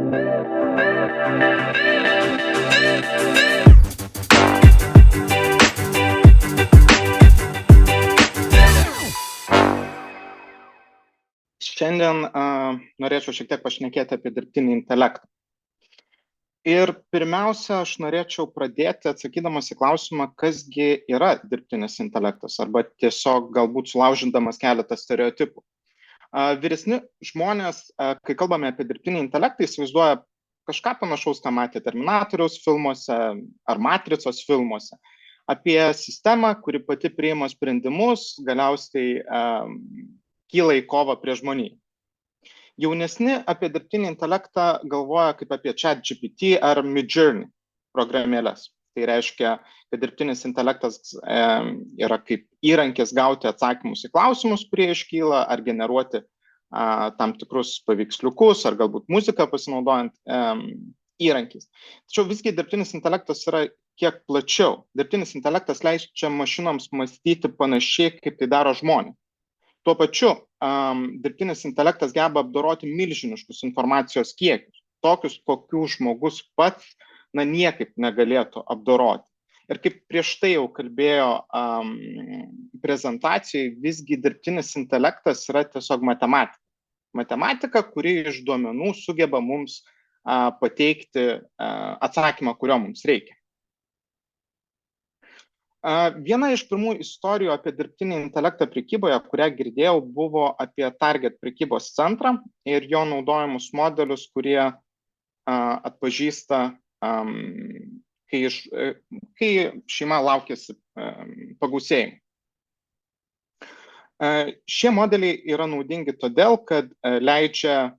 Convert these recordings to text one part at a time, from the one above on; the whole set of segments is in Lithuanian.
Šiandien norėčiau šiek tiek pašnekėti apie dirbtinį intelektą. Ir pirmiausia, aš norėčiau pradėti atsakydamas į klausimą, kasgi yra dirbtinis intelektas, arba tiesiog galbūt sulaužindamas keletą stereotipų. Vyresni žmonės, kai kalbame apie dirbtinį intelektą, įsivaizduoja kažką panašaus, ką matė Terminatoriaus filmuose ar Matricos filmuose. Apie sistemą, kuri pati priima sprendimus, galiausiai kyla į kovą prieš žmoniją. Jaunesni apie dirbtinį intelektą galvoja kaip apie ChatGPT ar Midjourney programėlės. Tai reiškia, kad dirbtinis intelektas yra kaip įrankis gauti atsakymus į klausimus, kurie iškyla, ar generuoti tam tikrus paveiksliukus, ar galbūt muziką pasinaudojant įrankiais. Tačiau visgi dirbtinis intelektas yra kiek plačiau. Dirbtinis intelektas leidžia mašinoms mąstyti panašiai, kaip tai daro žmonės. Tuo pačiu, dirbtinis intelektas geba apdoroti milžiniškus informacijos kiekius, tokius, kokių žmogus pats niekaip negalėtų apdoroti. Ir kaip prieš tai jau kalbėjo prezentacijai, visgi dirbtinis intelektas yra tiesiog matematika. Matematika, kuri iš duomenų sugeba mums pateikti atsakymą, kurio mums reikia. Viena iš pirmų istorijų apie dirbtinį intelektą prekyboje, kurią girdėjau, buvo apie Target prekybos centrą ir jo naudojamus modelius, kurie atpažįsta, kai šeima laukiasi pagausėjimo. Šie modeliai yra naudingi todėl, kad leidžia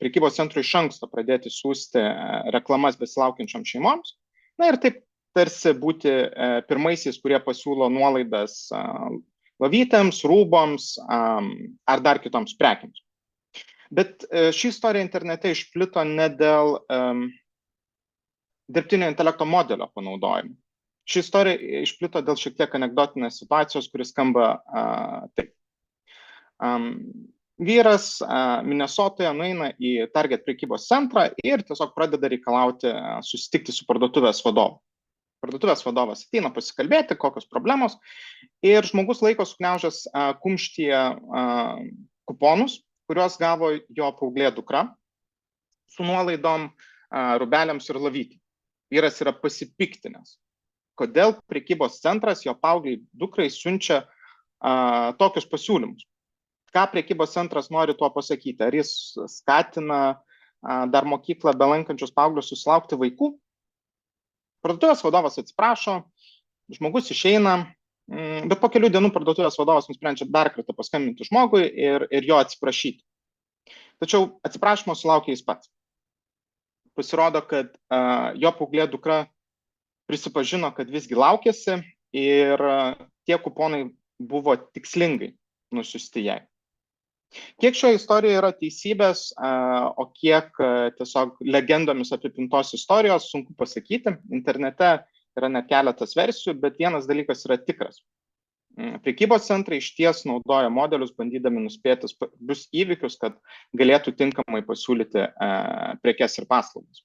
prekybos centrui iš anksto pradėti siųsti reklamas besilaukiančiom šeimoms. Na ir taip tarsi būti pirmaisiais, kurie pasiūlo nuolaidas lovytėms, rūboms ar dar kitoms prekiams. Bet ši istorija internete išplito ne dėl dirbtinio intelekto modelio panaudojimo. Ši istorija išplito dėl šiek tiek anekdotinės situacijos, kuris skamba taip. Vyras Minesotoje nueina į Target prekybos centrą ir tiesiog pradeda reikalauti susitikti su parduotuvės vadovu. Parduotuvės vadovas ateina pasikalbėti, kokios problemos, ir žmogus laiko sukniaužęs kumštyje kuponus, kuriuos gavo jo paauglė dukra su nuolaidom rūbeliams ir lovytėm. Vyras yra pasipiktinęs. Kodėl prekybos centras jo paaugliai dukrai siunčia tokius pasiūlymus? Ką prekybos centras nori tuo pasakyti? Ar jis skatina dar mokyklą belankančius paauglius susilaukti vaikų? Parduotuvės vadovas atsiprašo, žmogus išeina, bet po kelių dienų parduotuvės vadovas nusprendžia dar kartą paskambinti žmogui ir jo atsiprašyti. Tačiau atsiprašymo sulaukė jis pats. Pasirodo, kad jo paauglė dukra prisipažino, kad visgi laukėsi ir tie kuponai buvo tikslingai nusiųsti jai. Kiek šioje istorijoje yra teisybės, o kiek tiesiog legendomis apipintos istorijos, sunku pasakyti. Internete yra net keletas versijų, bet vienas dalykas yra tikras. Prekybos centrai išties naudoja modelius, bandydami nuspėti svarbius įvykius, kad galėtų tinkamai pasiūlyti prekes ir paslaugas.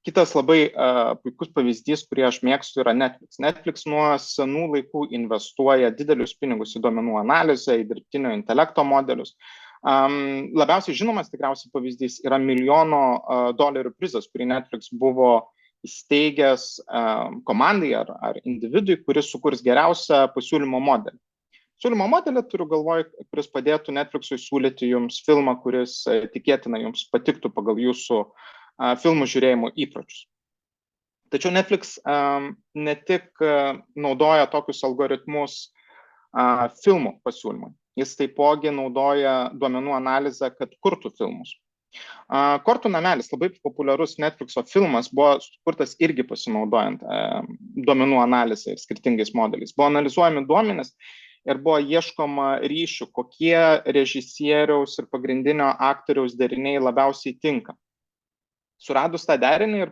Kitas labai puikus pavyzdys, kurį aš mėgstu, yra Netflix. Netflix nuo senų laikų investuoja didelius pinigus į duomenų analizę, į dirbtinio intelekto modelius. Labiausiai žinomas tikriausiai pavyzdys yra $1 prizas, kurį Netflix buvo įsteigęs komandai ar individui, kuris sukurs geriausią pasiūlymo modelį. Pasiūlymo modelį turiu galvoj, kuris padėtų Netflixui siūlyti jums filmą, kuris tikėtina jums patiktų pagal jūsų filmų žiūrėjimo įpročius. Tačiau Netflix ne tik naudoja tokius algoritmus filmų pasiūlymui, jis taipogi naudoja duomenų analizę, kad kurtų filmus. Kortų namelis, labai populiarus Netflixo filmas, buvo sukurtas irgi pasinaudojant duomenų analizę ir skirtingais modeliais. Buvo analizuojami duomenys ir buvo ieškoma ryšių, kokie režisieriaus ir pagrindinio aktoriaus deriniai labiausiai tinka. Suradus tą derinį ir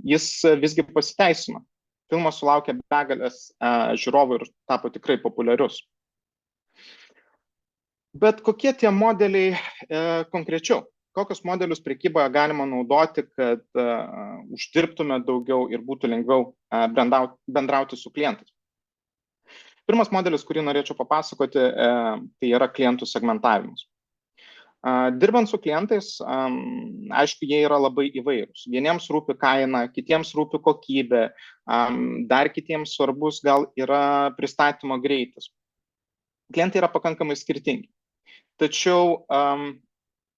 jis visgi pasiteisino. Filmas sulaukė begalės žiūrovų ir tapo tikrai populiarius. Bet kokie tie modeliai konkrečiau? kokius modelius prekyboje galima naudoti, kad uždirbtume daugiau ir būtų lengviau bendrauti su klientais. Pirmas modelis, kurį norėčiau papasakoti, tai yra klientų segmentavimas. Dirbant su klientais, aišku, jie yra labai įvairūs. Vieniems rūpi kaina, kitiems rūpi kokybė, dar kitiems svarbus gal yra pristatymo greitis. Klientai yra pakankamai skirtingi. Tačiau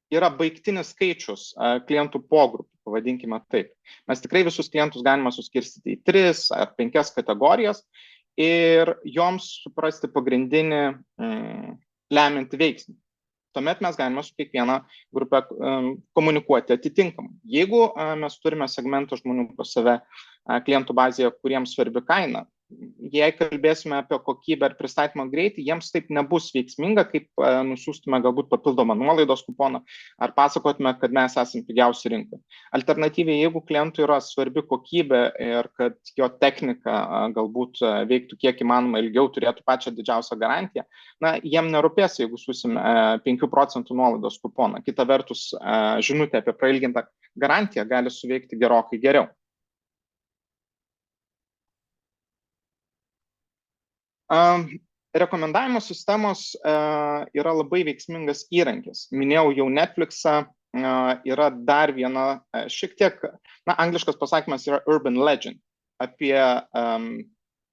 yra baigtinis skaičius klientų pogrupių, pavadinkime taip. Mes tikrai visus klientus galime suskirstyti į 3 ar 5 kategorijas ir joms suprasti pagrindinį lemiantį veiksnį. Tuomet mes galime su kiekviena grupė komunikuoti atitinkamai. Jeigu mes turime segmentą žmonių pas save klientų bazėje, kuriems svarbi kaina, jei kalbėsime apie kokybę ir pristatymo greitį, jiems taip nebus veiksminga, kaip nusiųstume galbūt papildomą nuolaidos kuponą ar pasakotume, kad mes esame pigiausi rinkoje. Alternatyviai, jeigu klientui yra svarbi kokybė ir kad jo technika galbūt veiktų kiek įmanoma ilgiau, turėtų pačią didžiausią garantiją, jiem nerūpės, jeigu siūsime 5% nuolaidos kuponą. Kita vertus, žinutė apie prailgintą garantiją gali suveikti gerokai geriau. Rekomendavimo sistemos yra labai veiksmingas įrankis. Minėjau jau Netflixą, yra dar viena, šiek tiek, angliškas pasakymas yra urban legend, apie,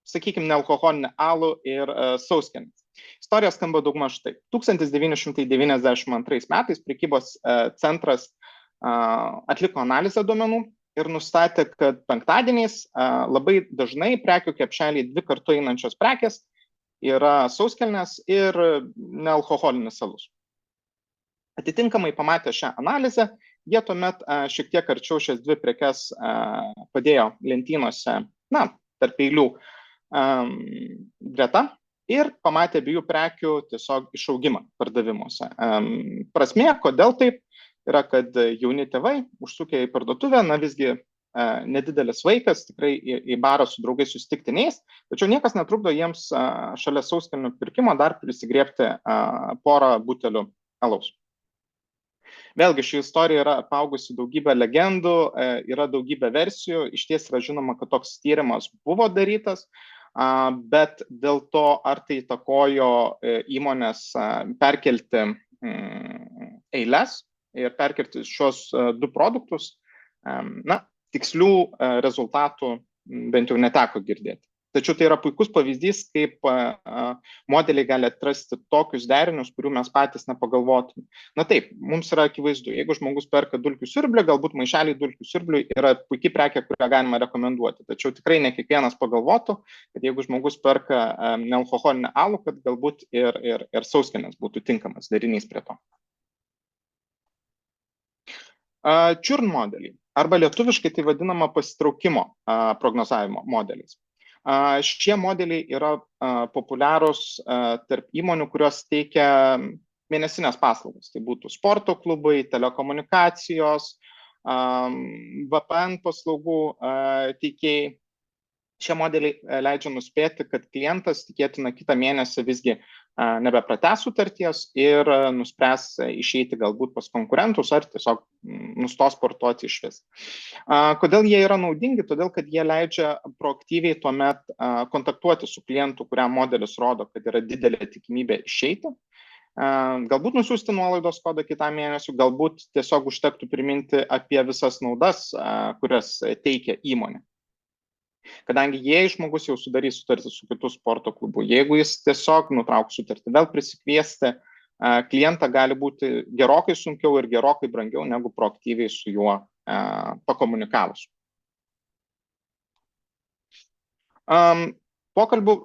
sakykime, nealkoholinį alų ir sauskelnes. Istorija skamba daugmaž taip. 1992 metais prekybos centras atliko analizę duomenų ir nustatė, kad penktadieniais labai dažnai prekių krepšelyje 2 kartu einančios prekės yra sauskelnės ir nealkoholinis alus. Atitinkamai pamatę šią analizę, jie tuomet šiek tiek arčiau šias 2 prekes padėjo lentynose, tarp eilių greta ir pamatė abiejų prekių tiesiog išaugimą pardavimuose. Prasmė, kodėl taip, yra, kad jauni tėvai užsukę į parduotuvę, visgi nedidelis vaikas, tikrai į barą su draugais susitikti neis, tačiau niekas netrukdo jiems šalia sauskelnių pirkimo dar prisigriebti porą butelių alaus. Vėlgi, ši istorija yra apaugusi daugybę legendų, yra daugybė versijų, iš ties yra žinoma, kad toks tyrimas buvo darytas, bet dėl to, ar tai įtakojo įmonės perkelti eiles ir perkelti šios 2 produktus, tikslių rezultatų bent jau neteko girdėti. Tačiau tai yra puikus pavyzdys, kaip modeliai gali atrasti tokius derinius, kurių mes patys nepagalvotume. Taip, mums yra akivaizdu, jeigu žmogus perka dulkių siurblį, galbūt maišeliai dulkių siurbliui yra puikiai prekė, kurią galima rekomenduoti. Tačiau tikrai ne kiekvienas pagalvotų, kad jeigu žmogus perka nealkoholinį alų, kad galbūt ir sauskelnės būtų tinkamas derinys prie to. Churn modeliai, arba lietuviškai tai vadinama pasitraukimo prognozavimo modeliais. Šie modeliai yra populiarūs tarp įmonių, kurios teikia mėnesinės paslaugas. Tai būtų sporto klubai, telekomunikacijos, VPN paslaugų teikėjai. Šie modeliai leidžia nuspėti, kad klientas tikėtina kitą mėnesį visgi nebepratęs sutarties ir nuspręs išeiti galbūt pas konkurentus ar tiesiog nustos sportuoti išvis. Kodėl jie yra naudingi? Todėl, kad jie leidžia proaktyviai tuomet kontaktuoti su klientu, kuriam modelis rodo, kad yra didelė tikimybė išeiti. Galbūt nusiųsti nuolaidos kodą kitam mėnesiu, galbūt tiesiog užtektų priminti apie visas naudas, kurias teikia įmonė. Kadangi jei žmogus jau sudarys sutartį su kitu sporto klubu, jeigu jis tiesiog nutrauks sutartį, vėl prisikviesti klientą gali būti gerokai sunkiau ir gerokai brangiau negu proaktyviai su juo pakomunikavus. Pokalbių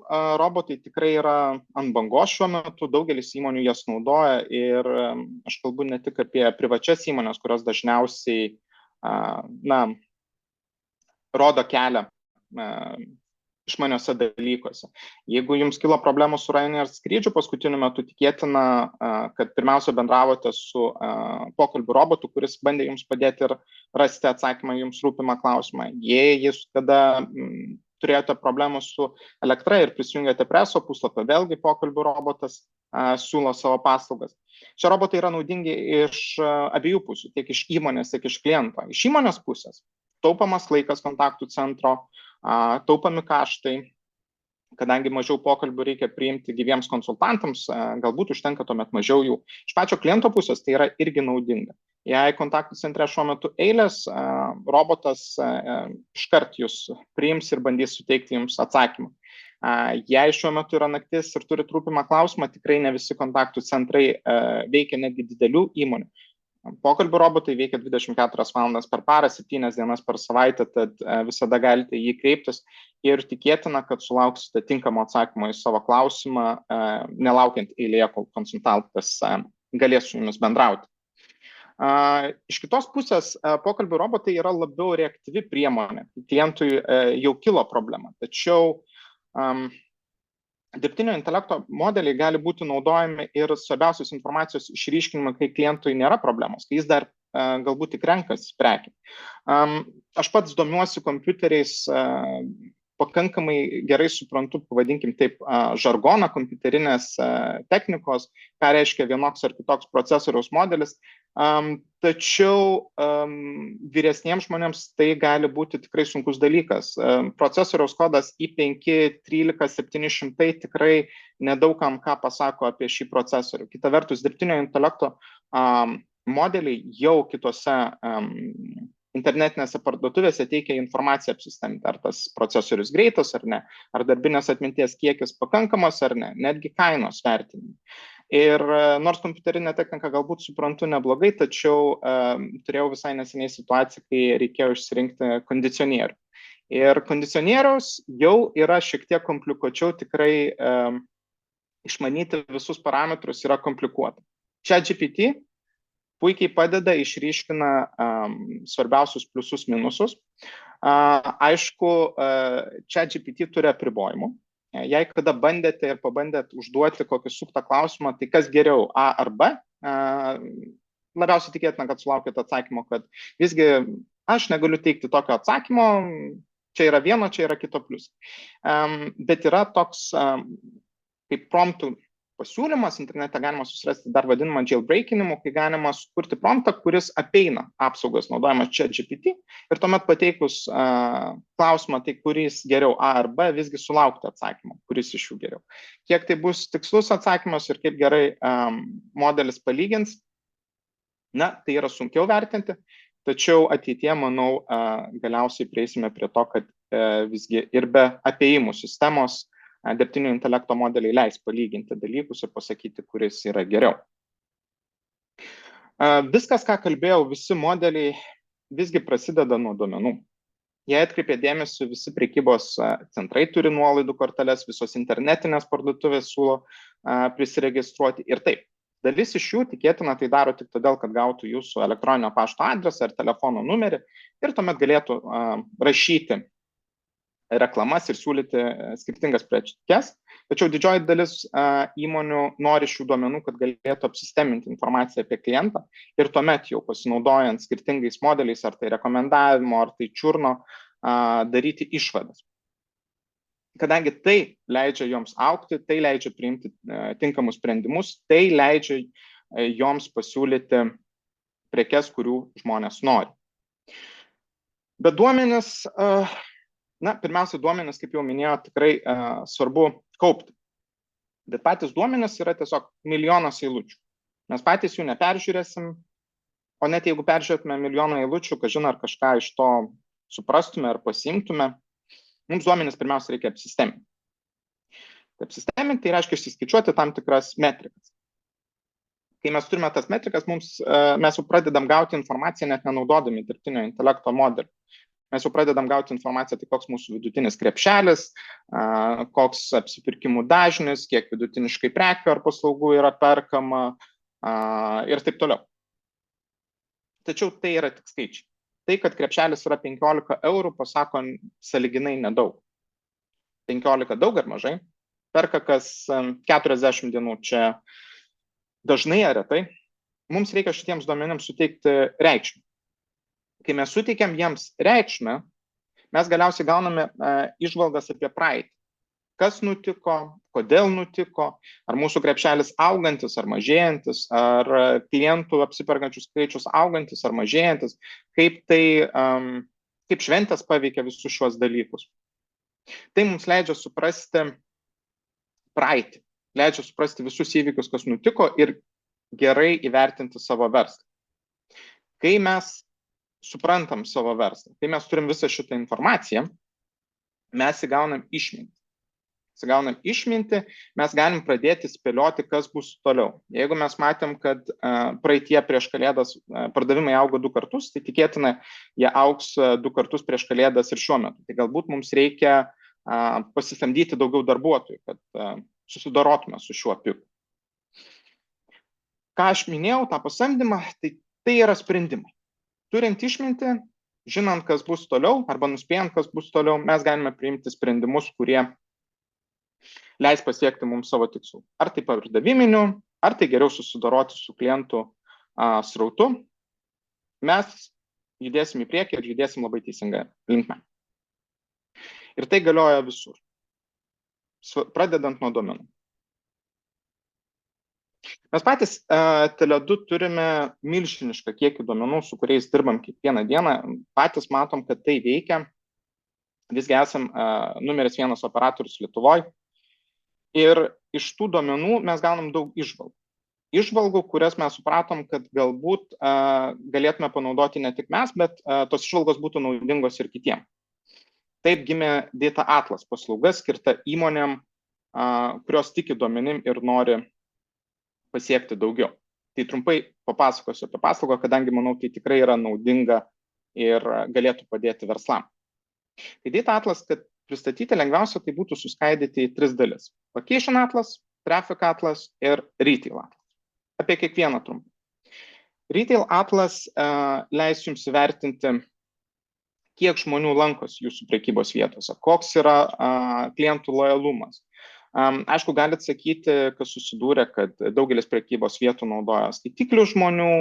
robotai tikrai yra ant bangos šiuo metu, daugelis įmonių jas naudoja ir aš kalbu ne tik apie privačias įmonės, kurios dažniausiai rodo kelią išmaniuose dalykuose. Jeigu jums kilo problemų su Ryanair skrydžiu paskutiniu metu, tikėtina, kad pirmiausia bendravote su pokalbių robotu, kuris bandė jums padėti ir rasti atsakymą jums rūpimą klausimą. Jei jis tada turėjote problemų su elektra ir prisijungėte prie ESO puslapio, vėlgi pokalbių robotas siūlo savo paslaugas. Šie robotai yra naudingi iš abiejų pusių, tiek iš įmonės, tiek iš kliento. Iš įmonės pusės taupamas laikas kontaktų centro, taupami kaštai, kadangi mažiau pokalbių reikia priimti gyviems konsultantams, galbūt užtenka tuomet mažiau jų. Iš pačio kliento pusės tai yra irgi naudinga. Jei kontaktų centre šiuo metu eilės, robotas iškart jūs priims ir bandys suteikti jums atsakymą. Jei šiuo metu yra naktis ir turi rūpimą klausimą, tikrai ne visi kontaktų centrai veikia netgi didelių įmonių. Pokalbių robotai veikia 24 valandas per parą, 7 dienas per savaitę, tad visada galite jį kreiptis ir tikėtina, kad sulauksite tinkamo atsakymo į savo klausimą, nelaukiant eilėje, kol konsultantas galės su jumis bendrauti. Iš kitos pusės, pokalbių robotai yra labiau reaktyvi priemonė. Klientui jau kilo problema, tačiau dirbtinio intelekto modeliai gali būti naudojami ir svarbiausios informacijos išryškinimui, kai klientui nėra problemos, kai jis dar galbūt tik renkasi prekę. Aš pats domiuosi kompiuteriais, pakankamai gerai suprantu, pavadinkim taip, žargoną kompiuterinės technikos, ką reiškia vienoks ar kitoks procesoriaus modelis, tačiau vyresniems žmonėms tai gali būti tikrai sunkus dalykas. Procesoriaus kodas i5-13700 tikrai nedaugam ką pasako apie šį procesorių. Kita vertus, dirbtinio intelekto modeliai jau kitose internetinėse parduotuvėse teikia informaciją apsistemti, ar tas procesorius greitas ar ne, ar darbinės atminties kiekis pakankamas ar ne, netgi kainos vertinimai. Ir nors kompiuterinę techniką galbūt suprantu neblogai, tačiau turėjau visai neseniai situaciją, kai reikėjo išsirinkti kondicionierių. Ir kondicionieriaus jau yra šiek tiek komplikuočiau, tikrai išmanyti visus parametrus yra komplikuota. ChatGPT puikiai padeda, išryškina svarbiausius pliusus, minusus. Aišku, ChatGPT turi apribojimų. Jei kada bandėte ir pabandėt užduoti kokį suktą klausimą, tai kas geriau, A ar B, labiausiai tikėtina, kad sulaukėte atsakymo, kad visgi aš negaliu teikti tokio atsakymo, čia yra vieno, čia yra kito plius. Bet yra toks kaip promptų pasiūlymas, internete galima susirasti dar vadinamą jailbreakinimu, kai galima sukurti promptą, kuris apeina apsaugas naudojamas ChatGPT ir tuomet pateikus klausimą, tai kuris geriau A ar B, visgi sulaukti atsakymą, kuris iš jų geriau. Kiek tai bus tikslus atsakymas ir kaip gerai modelis palygins, na, tai yra sunkiau vertinti, tačiau ateityje, manau, galiausiai prieisime prie to, kad visgi ir be apėjimų sistemos dirbtinio intelekto modeliai leis palyginti dalykus ir pasakyti, kuris yra geriau. Viskas, ką kalbėjau, visi modeliai visgi prasideda nuo duomenų. Jei atkreipė dėmesį, visi prekybos centrai turi nuolaidų korteles, visos internetinės parduotuvės siūlo prisiregistruoti ir taip. Dalis iš jų tikėtina tai daro tik todėl, kad gautų jūsų elektroninio pašto adresą ar telefono numerį ir tuomet galėtų rašyti reklamas ir siūlyti skirtingas prekes, tačiau didžioji dalis įmonių nori šių duomenų, kad galėtų apsisteminti informaciją apie klientą ir tuomet jau pasinaudojant skirtingais modeliais, ar tai rekomendavimo, ar tai čiurno, daryti išvadas. Kadangi tai leidžia joms augti, tai leidžia priimti tinkamus sprendimus, tai leidžia joms pasiūlyti prekes, kurių žmonės nori. Bet duomenis, pirmiausia, duomenis, kaip jau minėjau, tikrai svarbu kaupti. Bet patys duomenis yra tiesiog milijonas eilučių. Mes patys jų neperžiūrėsim, o net jeigu peržiūrėtume milijoną eilučių, kažin ar kažką iš to suprastume ar pasiimtume, mums duomenis pirmiausia reikia apsisteminti. Apsisteminti tai reiškia išsiskaičiuoti tam tikras metrikas. Kai mes turime tas metrikas, mes jau pradedam gauti informaciją net nenaudodami dirbtinio intelekto modelį. Mes jau pradedam gauti informaciją, tai koks mūsų vidutinis krepšelis, koks apsipirkimų dažnis, kiek vidutiniškai prekių ar paslaugų yra perkama ir taip toliau. Tačiau tai yra tik skaičiai. Tai, kad krepšelis yra 15 eurų, pasako sąlyginai nedaug. 15 daug ar mažai, perka kas 40 dienų, čia dažnai ar retai. Mums reikia šitiems duomenims suteikti reikšmę. Kai mes suteikiam jiems reikšmę, Mes galiausiai gauname įžvalgas apie praeitį. Kas nutiko, kodėl nutiko, ar mūsų krepšelis augantis ar mažėjantis, ar klientų apsiperkančių skaičius augantis ar mažėjantis, kaip šventės paveikia visus šiuos dalykus. Tai mums leidžia suprasti praeitį, leidžia suprasti visus įvykius, kas nutiko ir gerai įvertinti savo verslą. Kai mes suprantam savo verslą, kai mes turim visą šitą informaciją, mes įgaunam išmintį. Mes galim pradėti spėlioti, kas bus toliau. Jeigu mes matėm, kad praeitie prieš Kalėdas pardavimai augo 2 kartus, tai tikėtina, jie augs 2 kartus prieš Kalėdas ir šiuo metu. Tai galbūt mums reikia pasisamdyti daugiau darbuotojų, kad susidorotume su šiuo piku. Ką aš minėjau, tą pasamdymą, tai yra sprendimai. Turint išmintį, žinant, kas bus toliau, arba nuspėjant, kas bus toliau, mes galime priimti sprendimus, kurie leis pasiekti mums savo tikslų. Ar tai pardaviminių, ar tai geriau susidoroti su klientų srautu. Mes judėsim į priekį ir judėsim labai teisingą linkmę. Ir tai galioja visur, pradedant nuo duomenų. Mes patys Tele2 turime milžinišką kiekį duomenų, su kuriais dirbam kiekvieną dieną. Patys matom, kad tai veikia. Visgi esam numeris 1 operatorius Lietuvoje. Ir iš tų duomenų mes gaunam daug įžvalgų. Įžvalgų, kurias mes supratom, kad galbūt galėtume panaudoti ne tik mes, bet tos įžvalgos būtų naudingos ir kitiems. Taip gimė Data Atlas paslauga skirta įmonėm, kurios tiki duomenim ir nori pasiekti daugiau. Tai trumpai papasakosiu apie paslaugą, kadangi manau, tai tikrai yra naudinga ir galėtų padėti verslam. Tai Data Atlas, kad pristatyti lengviausia, tai būtų suskaidyti į 3 dalis. Location Atlas, Traffic Atlas ir Retail Atlas. Apie kiekvieną trumpai. Retail Atlas leis jums įvertinti, kiek žmonių lankosi jūsų prekybos vietose, koks yra klientų lojalumas. Aišku, galite sakyti, kas susidūrė, kad daugelis prekybos vietų naudoja skaitiklių žmonių,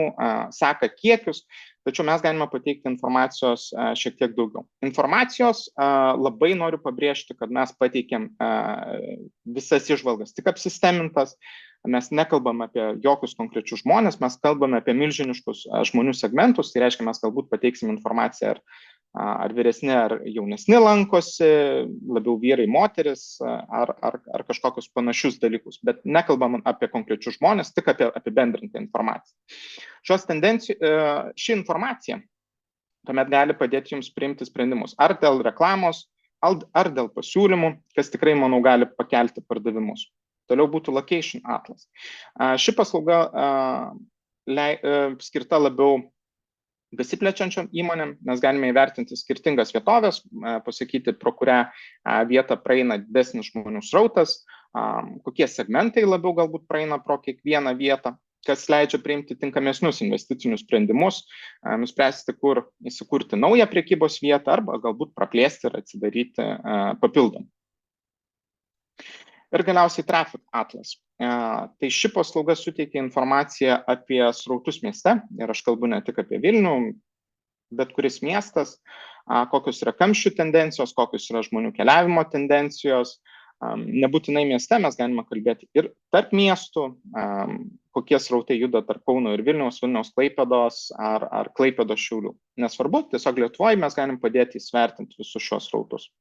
seka kiekius, tačiau mes galime pateikti informacijos šiek tiek daugiau. Informacijos labai noriu pabrėžti, kad mes pateikėm visas įžvalgas tik apsistemintas, mes nekalbam apie jokius konkrečius žmonės, mes kalbame apie milžiniškus žmonių segmentus, tai reiškia, mes galbūt pateiksim informaciją ar vyresni, ar jaunesni lankosi, labiau vyrai, moteris, ar kažkokius panašius dalykus, bet nekalbam apie konkrečius žmonės, tik apie apibendrintą informaciją. Ši informacija tuomet gali padėti jums priimti sprendimus ar dėl reklamos, ar dėl pasiūlymų, kas tikrai, manau, gali pakelti pardavimus. Toliau būtų Location Atlas. Ši paslauga skirta labiau besiplečiančiom įmonėm, mes galime įvertinti skirtingas vietovės, pasakyti, pro kurią vietą praeina didesnis žmonių srautas, kokie segmentai labiau galbūt praeina pro kiekvieną vietą, kas leidžia priimti tinkamesnius investicinius sprendimus, nuspręsti, kur įsikurti naują prekybos vietą arba galbūt praplėsti ir atsidaryti papildomą. Ir galiausiai Traffic Atlas. Tai ši paslauga suteikia informaciją apie srautus mieste, ir aš kalbu ne tik apie Vilnių, bet kuris miestas, kokios yra kamščių tendencijos, kokios yra žmonių keliavimo tendencijos. Nebūtinai mieste mes galime kalbėti ir tarp miestų, kokie srautai juda tarp Kauno ir Vilniaus, Klaipėdos ar Klaipėdos Šiaulių. Nesvarbu, tiesiog Lietuvoje mes galim padėti įsvertinti visus šios srautus.